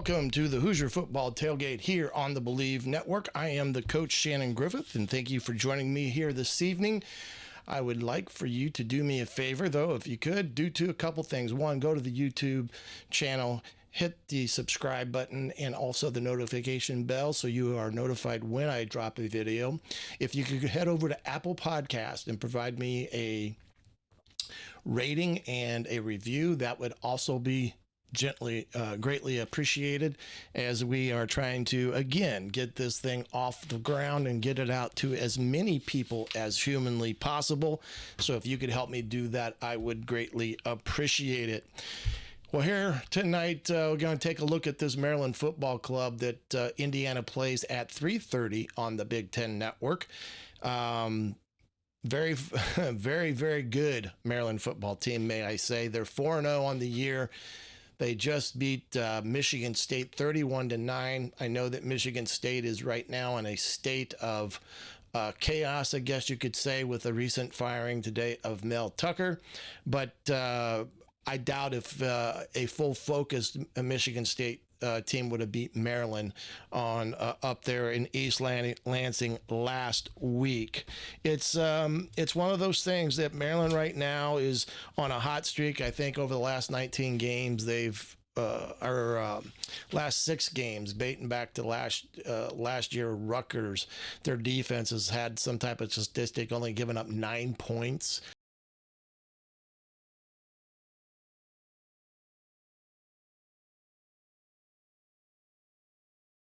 Welcome to the Hoosier Football Tailgate here on the Bleav Network. I am the coach, Shannon Griffith, and thank you for joining me here this evening. I would like for you to do me a favor, though, if you could, do a couple things. One, go to the YouTube channel, hit the subscribe button and also the notification bell so you are notified when I drop a video. If you could head over to Apple Podcast and provide me a rating and a review, that would also be greatly appreciated, as we are trying to again get this thing off the ground and get it out to as many people as humanly possible. So if you could help me do that, I would greatly appreciate it. Well, here tonight, we're going to take a look at this Maryland football club that Indiana plays at 3:30 on the Big Ten Network. Very, very good Maryland football team, may I say. They're 4-0 on the year. They just beat Michigan State 31-9. I know that Michigan State is right now in a state of chaos, I guess you could say, with a recent firing today of Mel Tucker. But I doubt if a full-focused Michigan State team would have beat Maryland on up there in East Lansing last week. It's one of those things that Maryland right now is on a hot streak. I think over the last 19 games they've last 6 games, dating back to last year, Rutgers, their defense has had some type of statistic, only given up 9 points.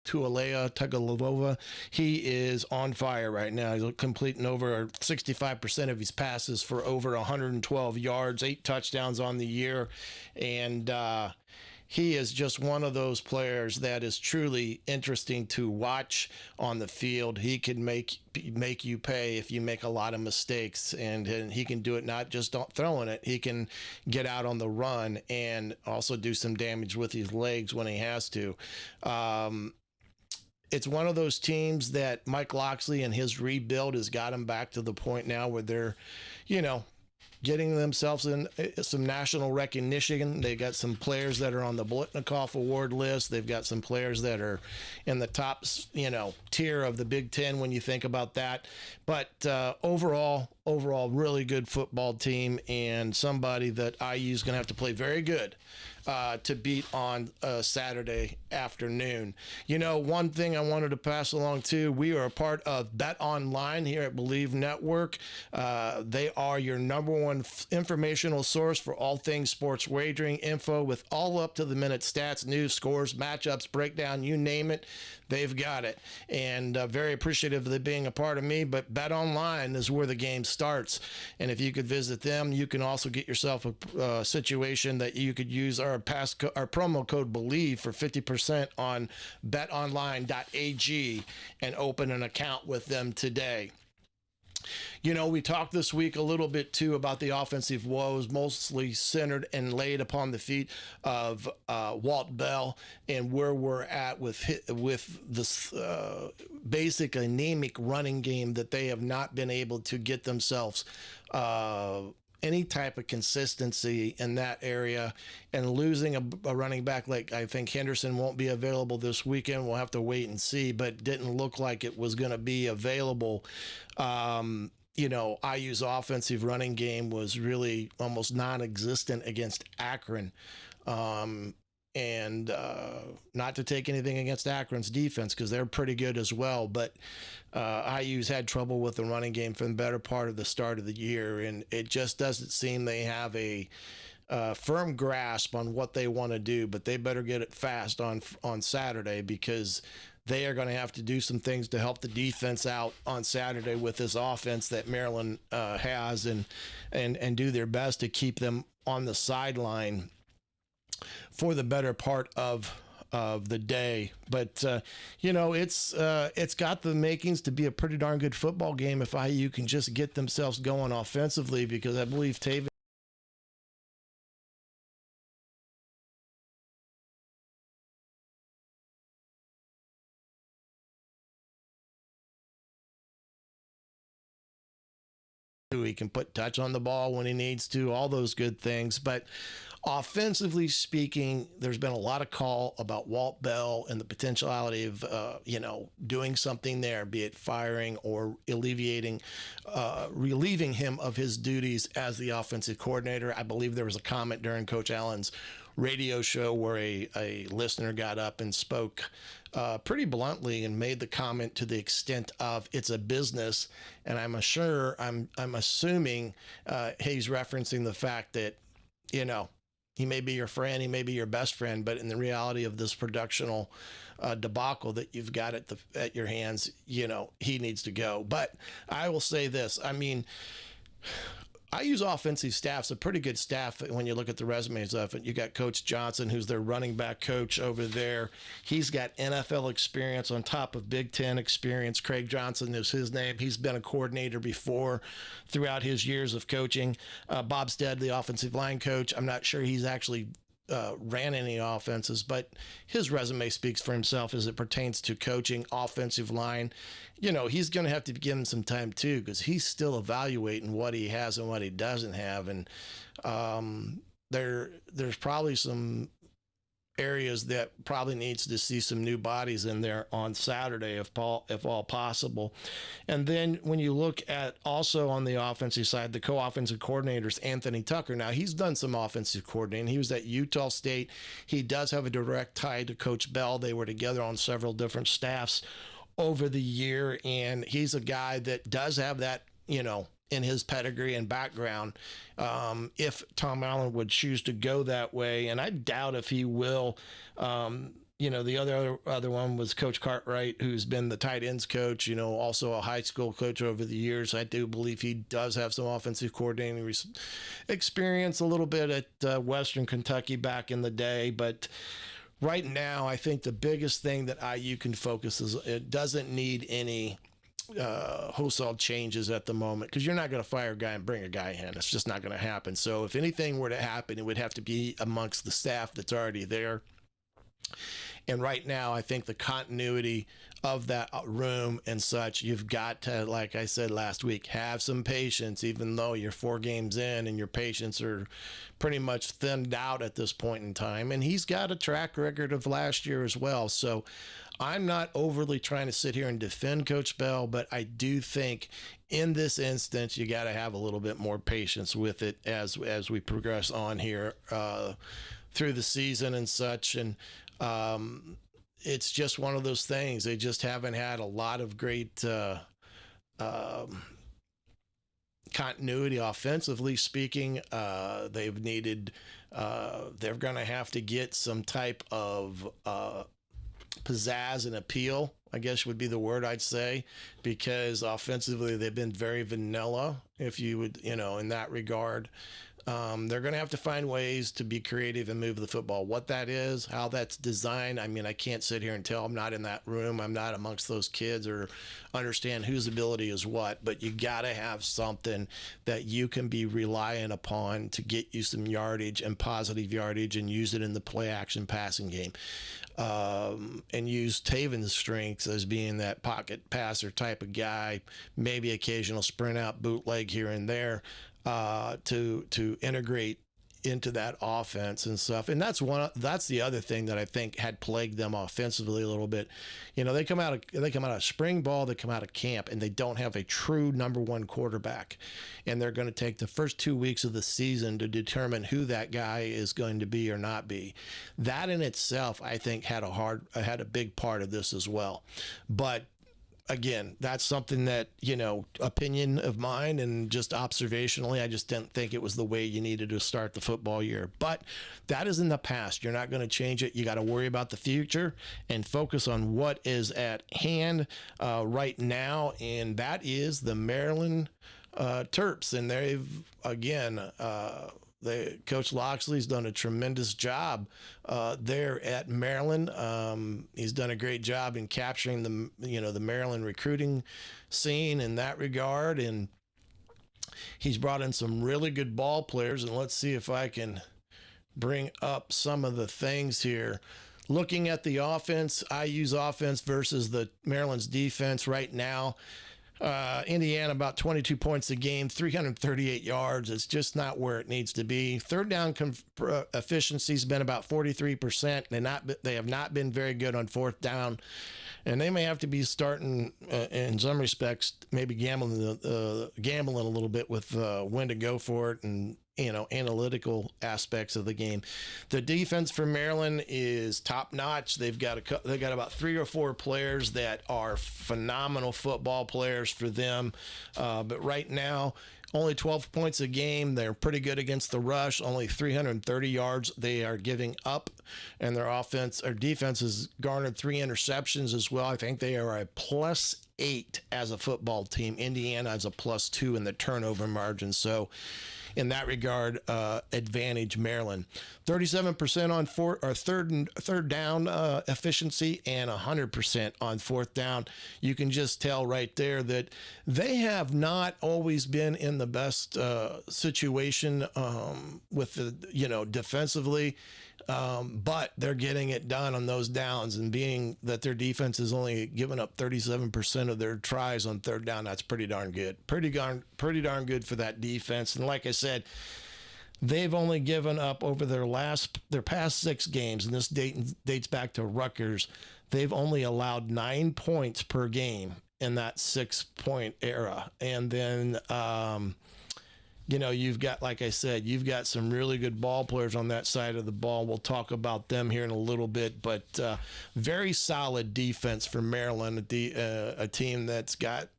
Taulia Tagovailoa, he is on fire right now. He's completing over 65% of his passes for over 112 yards, 8 touchdowns on the year, and he is just one of those players that is truly interesting to watch on the field. He can make you pay if you make a lot of mistakes, and he can do it not just throwing it. He can get out on the run and also do some damage with his legs when he has to. It's one of those teams that Mike Locksley and his rebuild has got them back to the point now where they're, getting themselves in some national recognition. They got some players that are on the Blitnikoff Award list. They've got some players that are in the top, tier of the Big Ten when you think about that. But overall, really good football team, and somebody that IU is going to have to play very good to beat on Saturday afternoon. One thing I wanted to pass along too, we are a part of Bet Online here at Bleav Network. They are your number one informational source for all things sports wagering info, with all up to the minute stats, news, scores, matchups, breakdown, you name it. They've got it, and very appreciative of them being a part of me. But Bet Online is where the game starts, and if you could visit them, you can also get yourself a situation that you could use our promo code Bleav for 50% on betonline.ag and open an account with them today. We talked this week a little bit, too, about the offensive woes, mostly centered and laid upon the feet of Walt Bell, and where we're at with this basic anemic running game that they have not been able to get themselves any type of consistency in that area, and losing a running back like I think Henderson won't be available this weekend. We'll have to wait and see, but it didn't look like it was going to be available. IU's offensive running game was really almost non-existent against Akron. And not to take anything against Akron's defense, because they're pretty good as well, but IU's had trouble with the running game for the better part of the start of the year, and it just doesn't seem they have a firm grasp on what they want to do. But they better get it fast on Saturday, because they are going to have to do some things to help the defense out on Saturday with this offense that Maryland has, and do their best to keep them on the sideline for the better part of the day. But it's got the makings to be a pretty darn good football game if IU can just get themselves going offensively, because I believe Taven he can put touch on the ball when he needs to, all those good things. But Offensively speaking, there's been a lot of call about Walt Bell and the potentiality of, doing something there, be it firing or relieving him of his duties as the offensive coordinator. I Bleav there was a comment during Coach Allen's radio show where a listener got up and spoke pretty bluntly and made the comment to the extent of it's a business. And I'm assuming he's referencing the fact that, he may be your friend, he may be your best friend, but in the reality of this productional debacle that you've got at your hands, he needs to go. But I will say this, I use offensive staffs, a pretty good staff when you look at the resumes of it. You got Coach Johnson, who's their running back coach over there. He's got NFL experience on top of Big Ten experience. Craig Johnson is his name. He's been a coordinator before throughout his years of coaching. Bob Stead, the offensive line coach. I'm not sure he's actually ran any offenses, but his resume speaks for himself as it pertains to coaching offensive line. He's going to have to give him some time too, because he's still evaluating what he has and what he doesn't have. And there's probably some areas that probably needs to see some new bodies in there on Saturday, if all possible. And then when you look at also on the offensive side, the co-offensive coordinators, Anthony Tucker. Now, he's done some offensive coordinating. He was at Utah State. He does have a direct tie to Coach Bell. They were together on several different staffs over the year, and he's a guy that does have that, in his pedigree and background, if Tom Allen would choose to go that way. And I doubt if he will. The other one was Coach Cartwright, who's been the tight ends coach, also a high school coach over the years. I do Bleav he does have some offensive coordinating experience, a little bit at Western Kentucky back in the day. But right now, I think the biggest thing that IU can focus is it doesn't need any wholesale changes at the moment, because you're not going to fire a guy and bring a guy in. It's just not going to happen. So if anything were to happen, it would have to be amongst the staff that's already there. And right now, I think the continuity of that room and such, you've got to, like I said last week, have some patience, even though you're 4 games in and your patience are pretty much thinned out at this point in time. And he's got a track record of last year as well. So I'm not overly trying to sit here and defend Coach Bell, but I do think in this instance, you got to have a little bit more patience with it as we progress on here through the season and such. And it's just one of those things. They just haven't had a lot of great continuity offensively speaking. They've needed, they're going to have to get some type of pizzazz and appeal, I guess would be the word I'd say, because offensively they've been very vanilla, if you would, in that regard. They're going to have to find ways to be creative and move the football. What that is, how that's designed, I can't sit here and tell. I'm not in that room. I'm not amongst those kids or understand whose ability is what, but you got to have something that you can be relying upon to get you some yardage and positive yardage and use it in the play action passing game. And use Taven's strengths as being that pocket passer type of guy, maybe occasional sprint out bootleg here and there, to integrate into that offense and stuff. And that's the other thing that I think had plagued them offensively a little bit. They come out of spring ball, they come out of camp, and they don't have a true number one quarterback. And they're going to take the first 2 weeks of the season to determine who that guy is going to be or not be. That in itself, I think, had a big part of this as well. But again, that's something that, opinion of mine and just observationally, I just didn't think it was the way you needed to start the football year. But that is in the past. You're not going to change it. You got to worry about the future and focus on what is at hand right now, and that is the Maryland Terps. And they've, again, Coach Loxley's done a tremendous job there at Maryland. He's done a great job in capturing the Maryland recruiting scene in that regard, and he's brought in some really good ball players. And let's see if I can bring up some of the things here. Looking at the offense, IU's offense versus the Maryland's defense right now. Indiana about 22 points a game, 338 yards. It's just not where it needs to be. Third down efficiency's been about 43%. They have not been very good on fourth down, and they may have to be starting in some respects, maybe gambling a little bit with when to go for it and analytical aspects of the game. The defense for Maryland is top notch. They've got about 3 or 4 players that are phenomenal football players for them. But right now, only 12 points a game. They're pretty good against the rush. Only 330 yards they are giving up, and their defense has garnered 3 interceptions as well. I think they are a +8 as a football team. Indiana is a +2 in the turnover margin. So in that regard, advantage Maryland. 37% on third down efficiency and 100% on fourth down. You can just tell right there that they have not always been in the best situation with the defensively. But they're getting it done on those downs, and being that their defense is only given up 37% of their tries on third down, that's pretty darn good. Pretty darn good for that defense. And like I said, they've only given up over their past 6 games, and this dates back to Rutgers. They've only allowed 9 points per game in that 6-point era. And then you've got, like I said, you've got some really good ball players on that side of the ball. We'll talk about them here in a little bit, but very solid defense for Maryland, a team that's got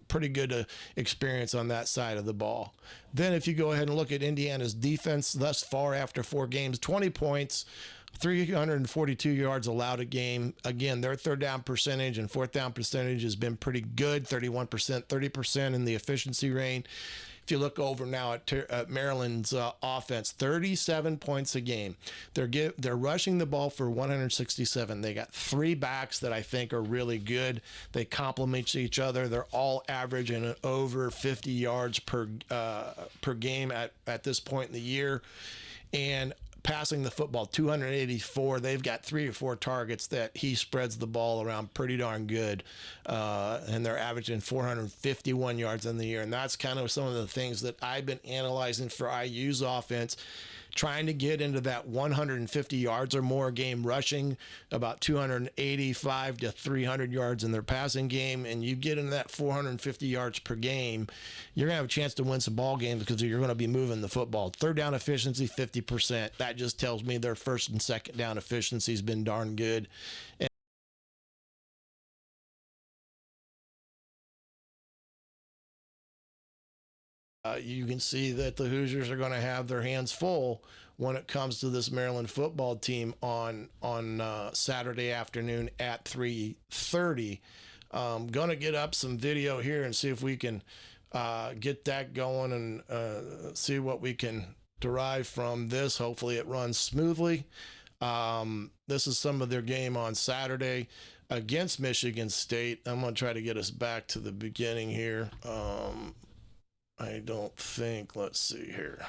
pretty good experience on that side of the ball. Then if you go ahead and look at Indiana's defense thus far after 4 games, 20 points, 342 yards allowed a game. Again, their third down percentage and fourth down percentage has been pretty good, 31%, 30% in the efficiency range. If you look over now at Maryland's offense, 37 points a game. They're rushing the ball for 167. They got 3 backs that I think are really good. They complement each other. They're all averaging over 50 yards per game at this point in the year. And passing the football, 284. They've got 3 or 4 targets that he spreads the ball around pretty darn good. And they're averaging 451 yards in the year. And that's kind of some of the things that I've been analyzing for IU's offense, trying to get into that 150 yards or more game rushing, about 285 to 300 yards in their passing game, and you get into that 450 yards per game, you're going to have a chance to win some ball games because you're going to be moving the football. Third down efficiency, 50%. That just tells me their first and second down efficiency has been darn good. You can see that the Hoosiers are going to have their hands full when it comes to this Maryland football team on Saturday afternoon at 3:30. Going to get up some video here and see if we can get that going and see what we can derive from this. Hopefully it runs smoothly. This is some of their game on Saturday against Michigan State. I'm going to try to get us back to the beginning here. I don't think, let's see here.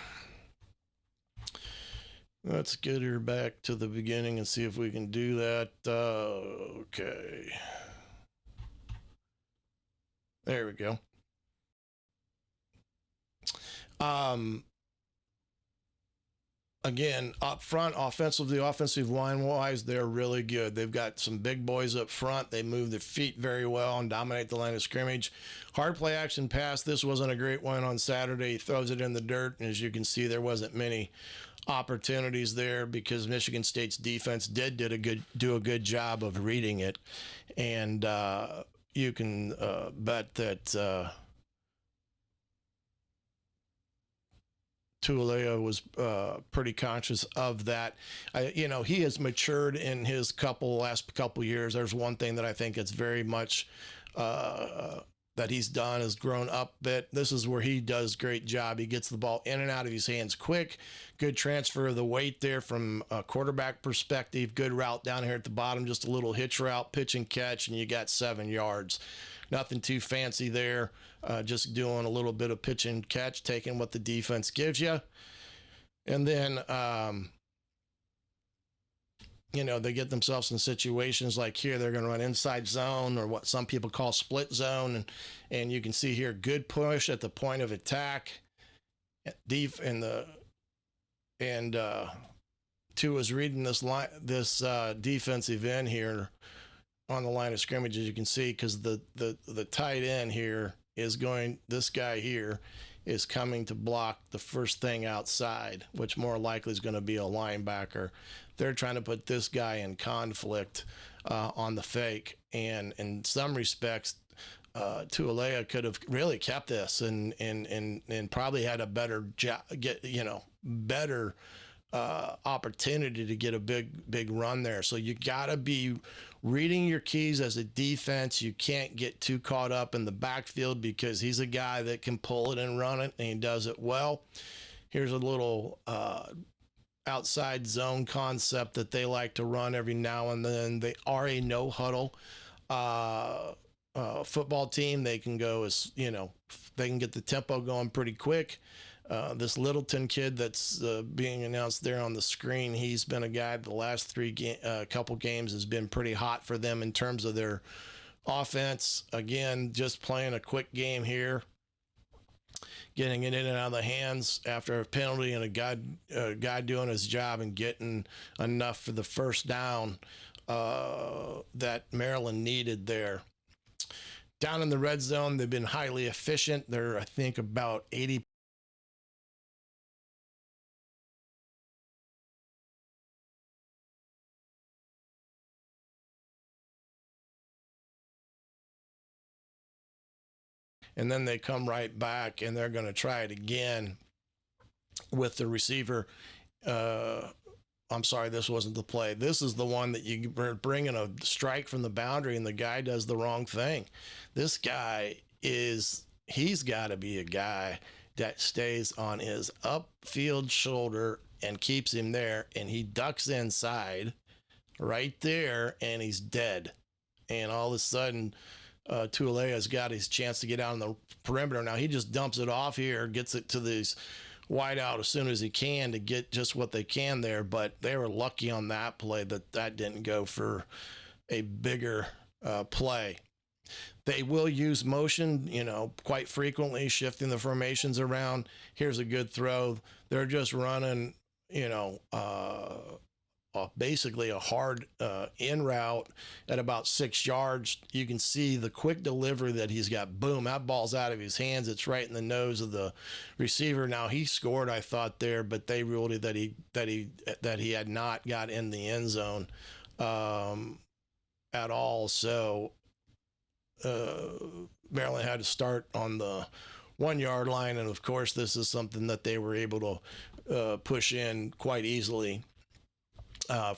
Let's get her back to the beginning and see if we can do that. Okay. There we go. Again, up front, offensive line-wise, they're really good. They've got some big boys up front. They move their feet very well and dominate the line of scrimmage. Hard play action pass. This wasn't a great one on Saturday. He throws it in the dirt, and as you can see, there wasn't many opportunities there because Michigan State's defense did do a good job of reading it. And you can bet that Taulia was pretty conscious of that. He has matured in his last couple years. There's one thing that I think it's very much that he's done is grown up a bit. This is where he does a great job. He gets the ball in and out of his hands quick. Good transfer of the weight there from a quarterback perspective. Good route down here at the bottom, just a little hitch route, pitch and catch, and you got 7 yards. Nothing too fancy there. Just doing a little bit of pitch and catch, taking what the defense gives you. And then they get themselves in situations like here, they're going to run inside zone or what some people call split zone. And you can see here, good push at the point of attack. Deep in the, and Tua is reading this defensive end here on the line of scrimmage, as you can see, because the tight end here this guy here is coming to block the first thing outside, which more likely is going to be a linebacker. They're trying to put this guy in conflict on the fake, and in some respects, Taulia could have really kept this and probably had a better better opportunity to get a big run there. So you got to be reading your keys as a defense. You can't get too caught up in the backfield because he's a guy that can pull it and run it, and he does it well. Here's a little outside zone concept that they like to run every now and then. They are a no huddle football team. They can go they can get the tempo going pretty quick. This Littleton kid that's being announced there on the screen, he's been a guy the last couple games has been pretty hot for them in terms of their offense. Again, just playing a quick game here, getting it in and out of the hands after a penalty and a guy doing his job and getting enough for the first down that Maryland needed there. Down in the red zone, they've been highly efficient. They're, I think, about 80%. And then they come right back and they're going to try it again with the receiver. I'm sorry, this wasn't the play. This is the one that you bring in a strike from the boundary and the guy does the wrong thing. This guy he's got to be a guy that stays on his upfield shoulder and keeps him there, and he ducks inside right there and he's dead. And all of a sudden, Taulia's got his chance to get out on the perimeter. Now he just dumps it off here, gets it to these wide out as soon as he can to get just what they can there. But they were lucky on that play that didn't go for a bigger play. They will use motion, quite frequently, shifting the formations around. Here's a good throw. They're just running, basically a hard in route at about 6 yards. You can see the quick delivery that he's got. Boom, that ball's out of his hands. It's right in the nose of the receiver. Now he scored, I thought there, but they ruled it that he had not got in the end zone at all. So Maryland had to start on the 1 yard line, and of course this is something that they were able to push in quite easily.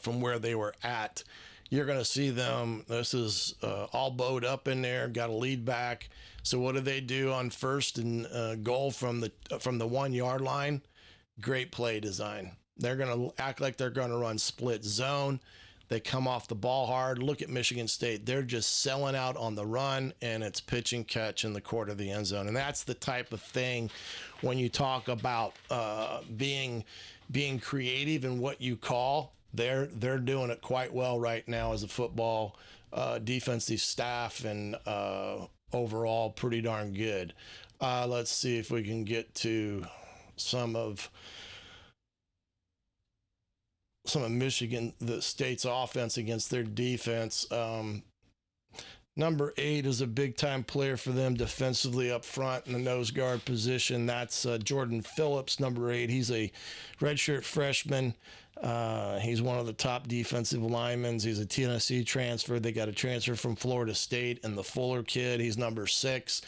From where they were at. You're going to see them. This is all bowed up in there, got a lead back. So what do they do on first and goal from the 1 yard line? Great play design. They're going to act like they're going to run split zone. They come off the ball hard. Look at Michigan State. They're just selling out on the run, and it's pitch and catch in the court of the end zone. And that's the type of thing when you talk about being creative in what you call. They're doing it quite well right now as a football defensive staff, and overall pretty darn good. Let's see if we can get to some of Michigan, the state's offense against their defense. Number 8 is a big-time player for them defensively up front in the nose guard position. That's Jordan Phillips, number 8. He's a redshirt freshman. He's one of the top defensive linemen. He's a Tennessee transfer. They got a transfer from Florida State, and the Fuller kid, he's number 6.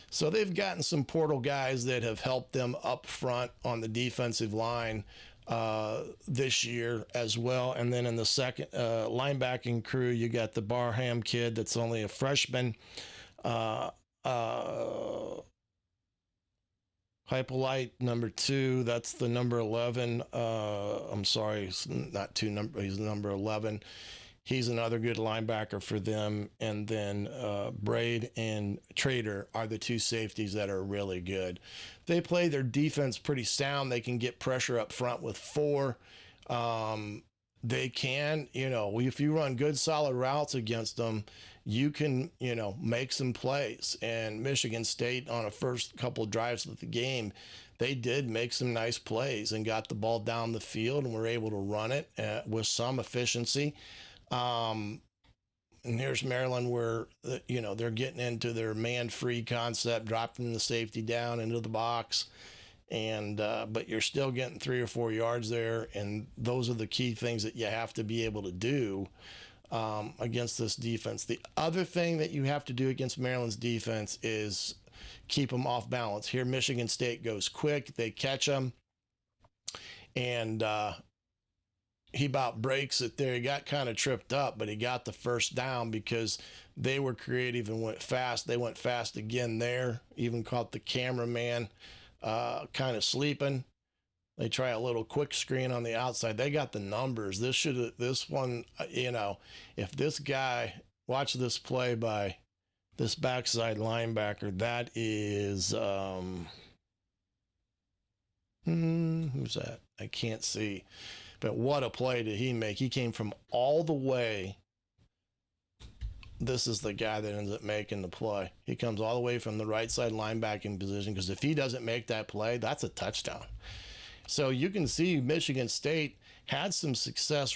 So they've gotten some portal guys that have helped them up front on the defensive line this year as well. And then in the second linebacking crew, you got the Barham kid that's only a freshman. Hypolite, number 2, that's the number 11. I'm sorry, he's not 2 number. He's number 11. He's another good linebacker for them. And then Braid and Trader are the 2 safeties that are really good. They play their defense pretty sound. They can get pressure up front with 4. they can, if you run good solid routes against them, you can, make some plays. And Michigan State, on a first couple of drives of the game, they did make some nice plays and got the ball down the field and were able to run it with some efficiency. And here's Maryland where, they're getting into their man-free concept, dropping the safety down into the box. And but you're still getting 3 or 4 yards there. And those are the key things that you have to be able to do against this defense. The other thing that you have to do against Maryland's defense is keep them off balance. Here, Michigan State goes quick. They catch them. And he about breaks it there. He got kind of tripped up, but he got the first down because they were creative and went fast. They went fast again there. Even caught the cameraman kind of sleeping. They try a little quick screen on the outside. They got the numbers. This one, if this guy, watch this play by this backside linebacker. That is, who's that? I can't see. But what a play did he make? He came from all the way. This is the guy that ends up making the play. He comes all the way from the right side linebacking position, because if he doesn't make that play, that's a touchdown. So you can see Michigan State had some success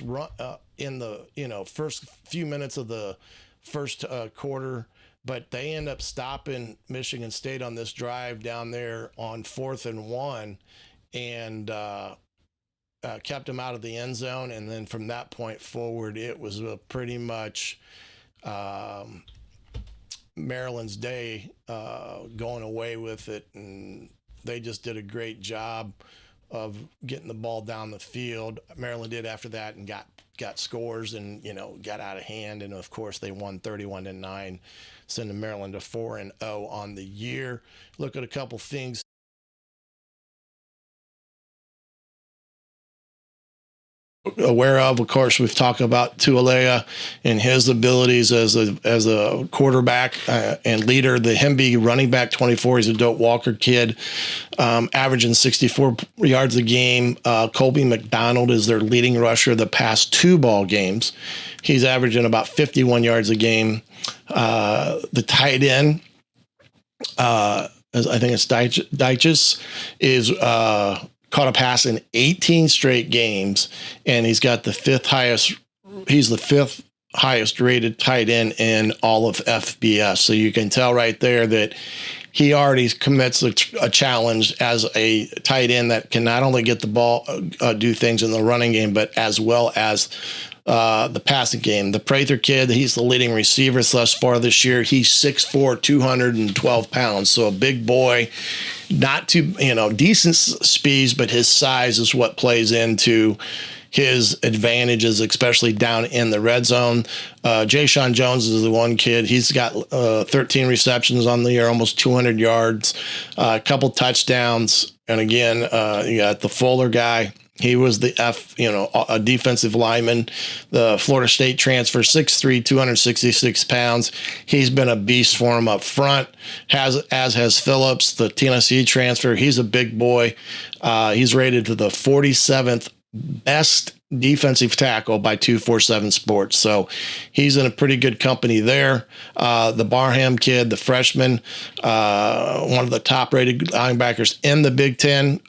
in the first few minutes of the first quarter, but they end up stopping Michigan State on this drive down there on 4th and 1, and kept him out of the end zone. And then from that point forward, it was pretty much Maryland's day, going away with it. And they just did a great job of getting the ball down the field. Maryland did after that and got scores and, got out of hand. And of course they won 31-9, sending Maryland to 4-0 on the year. Look at a couple things aware of course, we've talked about Taulia and his abilities as a quarterback and leader. The Hemby running back 24, he's a Doak Walker kid, averaging 64 yards a game. Colby McDonald is their leading rusher the past 2 ball games. He's averaging about 51 yards a game. The tight end, I think it's Dyches, is caught a pass in 18 straight games, and he's got the 5th highest. He's the 5th highest rated tight end in all of FBS. So you can tell right there that he already commits a challenge as a tight end that can not only get the ball, do things in the running game, but as well as the passing game. The Prather kid, he's the leading receiver thus far this year. He's 6'4", 212 pounds. So a big boy, not too, decent speeds, but his size is what plays into his advantages, especially down in the red zone. Jayshon Jones is the one kid. He's got 13 receptions on the year, almost 200 yards, a couple touchdowns. And again, you got the Fuller guy. He was the a defensive lineman, the Florida State transfer, 6'3", 266 pounds. He's been a beast for him up front, as has Phillips, the Tennessee transfer. He's a big boy. He's rated to the 47th best defensive tackle by 247 Sports. So he's in a pretty good company there. The Barham kid, the freshman, one of the top rated linebackers in the Big Ten,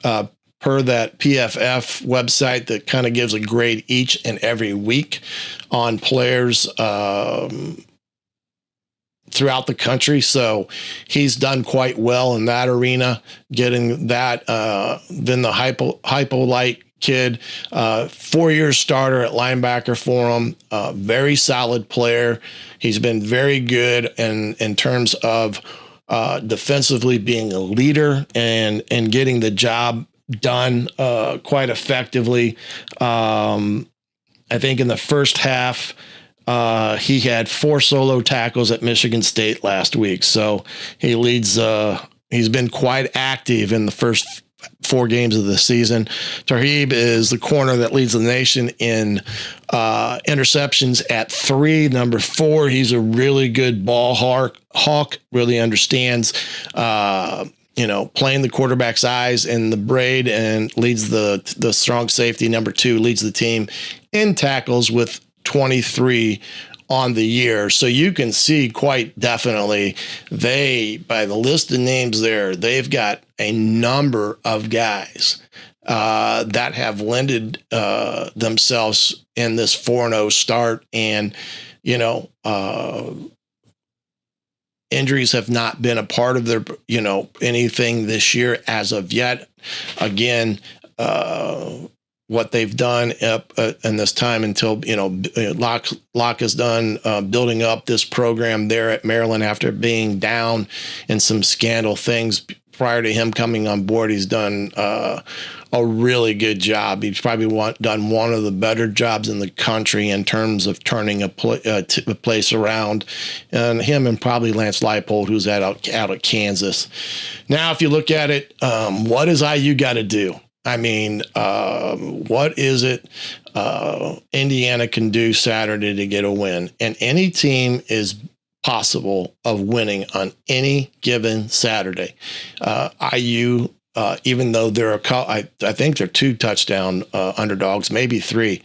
per that PFF website that kind of gives a grade each and every week on players throughout the country. So he's done quite well in that arena, getting that. Then the Hypolite kid, 4-year starter at linebacker for him, very solid player. He's been very good in terms of defensively being a leader and getting the job done quite effectively. I think in the first half, he had 4 solo tackles at Michigan State last week. So he leads, he's been quite active in the first 4 games of the season. Tarheeb is the corner that leads the nation in interceptions at 3. Number 4, he's a really good ball hawk, really understands playing the quarterback's eyes in the braid, and leads the strong safety. Number 2 leads the team in tackles with 23 on the year. So you can see quite definitely by the list of names there, they've got a number of guys that have lended themselves in this 4-0 start. And, injuries have not been a part of their, anything this year as of yet. Again, what they've done up in this time until, Locke is done building up this program there at Maryland after being down in some scandal things prior to him coming on board. He's done a really good job. He's probably done one of the better jobs in the country in terms of turning a place around. And him and probably Lance Leipold, who's out of Kansas. Now, if you look at it, what does IU got to do? I mean, what is it Indiana can do Saturday to get a win? And any team is possible of winning on any given Saturday. IU, even though I think they're 2 touchdown underdogs, maybe 3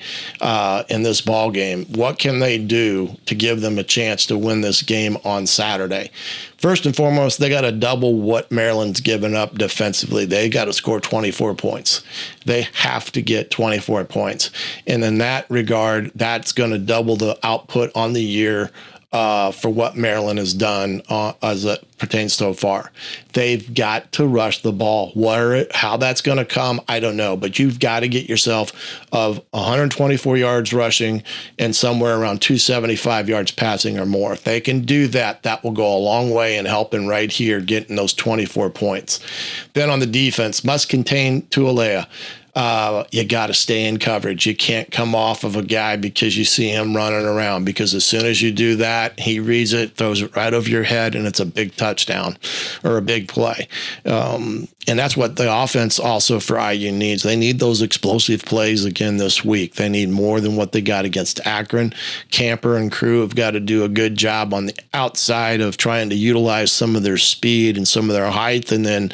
in this ball game. What can they do to give them a chance to win this game on Saturday? First and foremost, they got to double what Maryland's given up defensively. They got to score 24 points. They have to get 24 points. And in that regard, that's going to double the output on the year for what Maryland has done as it pertains so far. They've got to rush the ball. How that's going to come, I don't know. But you've got to get yourself of 124 yards rushing and somewhere around 275 yards passing or more. If they can do that, that will go a long way in helping right here getting those 24 points. Then on the defense, must contain Taulia. You got to stay in coverage. You can't come off of a guy because you see him running around, because as soon as you do that, he reads it, throws it right over your head, and it's a big touchdown or a big play. And that's what the offense also for IU needs. They need those explosive plays again this week. They need more than what they got against Akron. Camper and crew have got to do a good job on the outside of trying to utilize some of their speed and some of their height. And then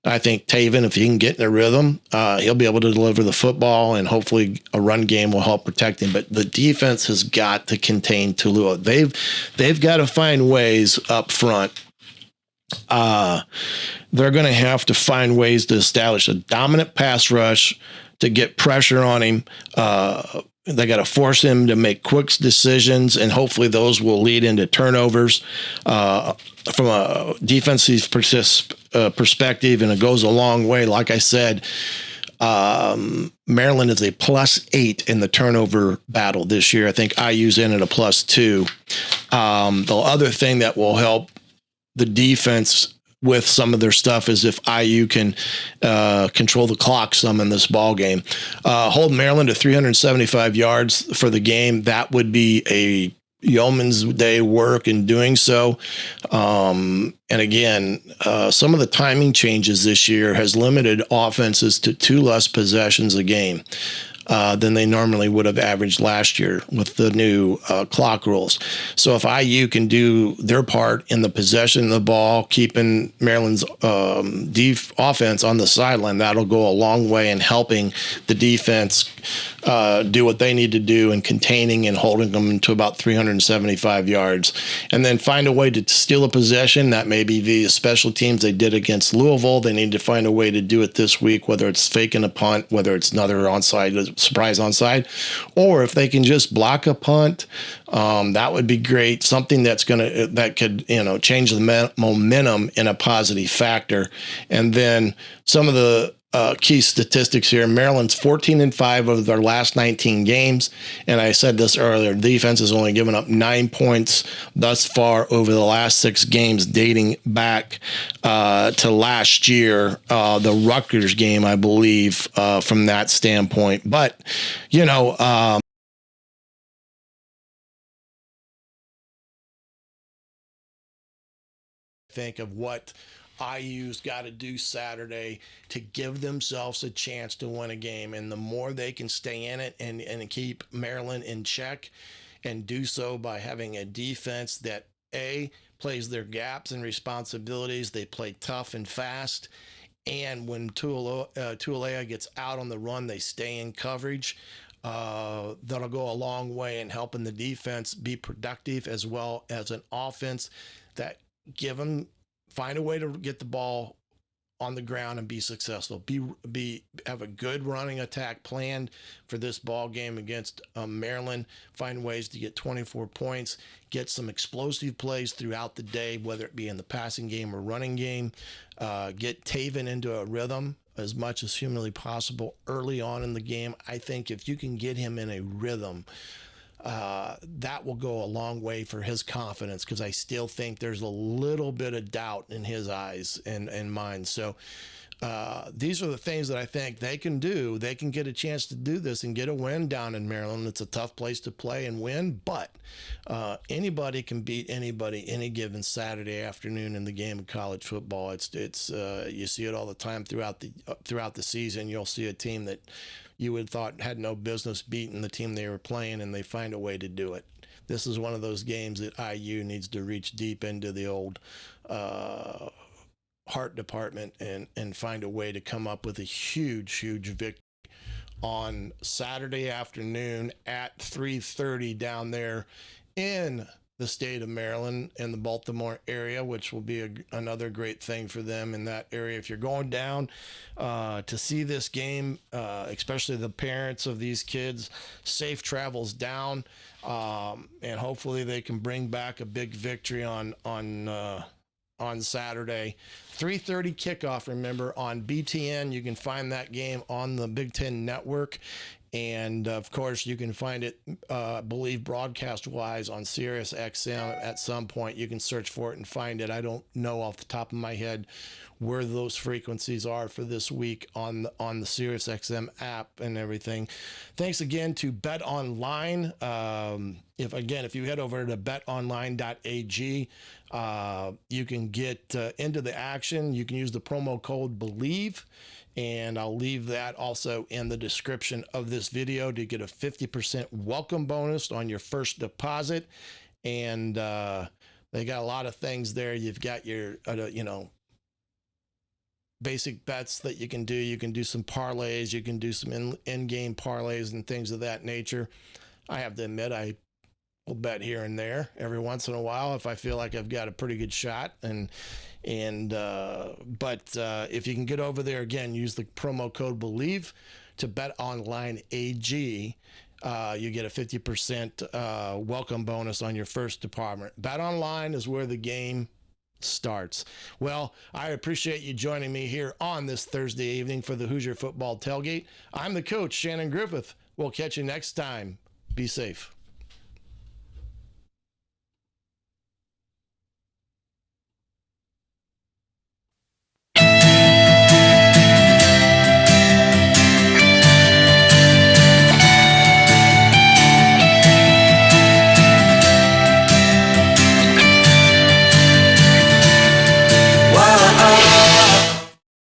I think Taven, if he can get in a rhythm, he'll be able to deliver the football, and hopefully a run game will help protect him. But the defense has got to contain Taulia. They've got to find ways up front. They're going to have to find ways to establish a dominant pass rush to get pressure on him. They got to force him to make quick decisions, and hopefully those will lead into turnovers. From a defensive perspective, and it goes a long way. Like I said, Maryland is a +8 in the turnover battle this year. I think IU's in at a +2. The other thing that will help the defense with some of their stuff is if IU can control the clock some in this ball game. Hold Maryland to 375 yards for the game. That would be a yeoman's day work in doing so. And again, some of the timing changes this year has limited offenses to 2 less possessions a game than they normally would have averaged last year with the new clock rules. So if IU can do their part in the possession of the ball, keeping Maryland's offense on the sideline, that'll go a long way in helping the defense do what they need to do in containing and holding them to about 375 yards. And then find a way to steal a possession. That may be via special teams. They did against Louisville. They need to find a way to do it this week, whether it's faking a punt, whether it's another onside, surprise onside, or if they can just block a punt, that would be great. Something that could change the momentum in a positive factor. And then some of the key statistics here. Maryland's 14-5 of their last 19 games. And I said this earlier, defense has only given up 9 points thus far over the last 6 games, dating back to last year, the Rutgers game, I believe, from that standpoint. But, think of what IU's got to do Saturday to give themselves a chance to win a game. And the more they can stay in it and keep Maryland in check, and do so by having a defense that plays their gaps and responsibilities. They play tough and fast. And when Taulia gets out on the run, they stay in coverage. that'll go a long way in helping the defense be productive, as well as an offense that find a way to get the ball on the ground and be successful. Have a good running attack planned for this ball game against Maryland. Find ways to get 24 points. Get some explosive plays throughout the day, whether it be in the passing game or running game. Get Taven into a rhythm as much as humanly possible early on in the game. I think if you can get him in a rhythm, that will go a long way for his confidence, because I still think there's a little bit of doubt in his eyes and mind. So these are the things that I think they can do. They can get a chance to do this and get a win down in Maryland. It's a tough place to play and win, but anybody can beat anybody any given Saturday afternoon in the game of college football. It's you see it all the time throughout the season. You'll see a team that you would thought had no business beating the team they were playing, and they find a way to do it. This is one of those games that IU needs to reach deep into the old heart department and find a way to come up with a huge victory on Saturday afternoon at 3:30 down there in the state of Maryland and the Baltimore area, which will be another great thing for them in that area. If you're going down to see this game, especially the parents of these kids, safe travels down, and hopefully they can bring back a big victory on Saturday. 3:30 kickoff, remember, on BTN. You can find that game on the Big Ten Network. And, of course, you can find it, Bleav broadcast-wise, on Sirius XM at some point. You can search for it and find it. I don't know off the top of my head where those frequencies are for this week on the Sirius XM app and everything. Thanks again to Bet Online. If you head over to betonline.ag, you can get into the action. You can use the promo code Bleav. And I'll leave that also in the description of this video to get a 50% welcome bonus on your first deposit. And they got a lot of things there. You've got your, basic bets that you can do. You can do some parlays. You can do some in-game parlays and things of that nature. I have to admit, I will bet here and there every once in a while if I feel like I've got a pretty good shot. But if you can get over there, again, use the promo code Bleav to Bet Online AG. You get a 50% welcome bonus on your first deposit. Bet Online is where the game starts. Well, I appreciate you joining me here on this Thursday evening for the Hoosier Football Tailgate. I'm the coach, Shannon Griffith. We'll catch you next time. Be safe.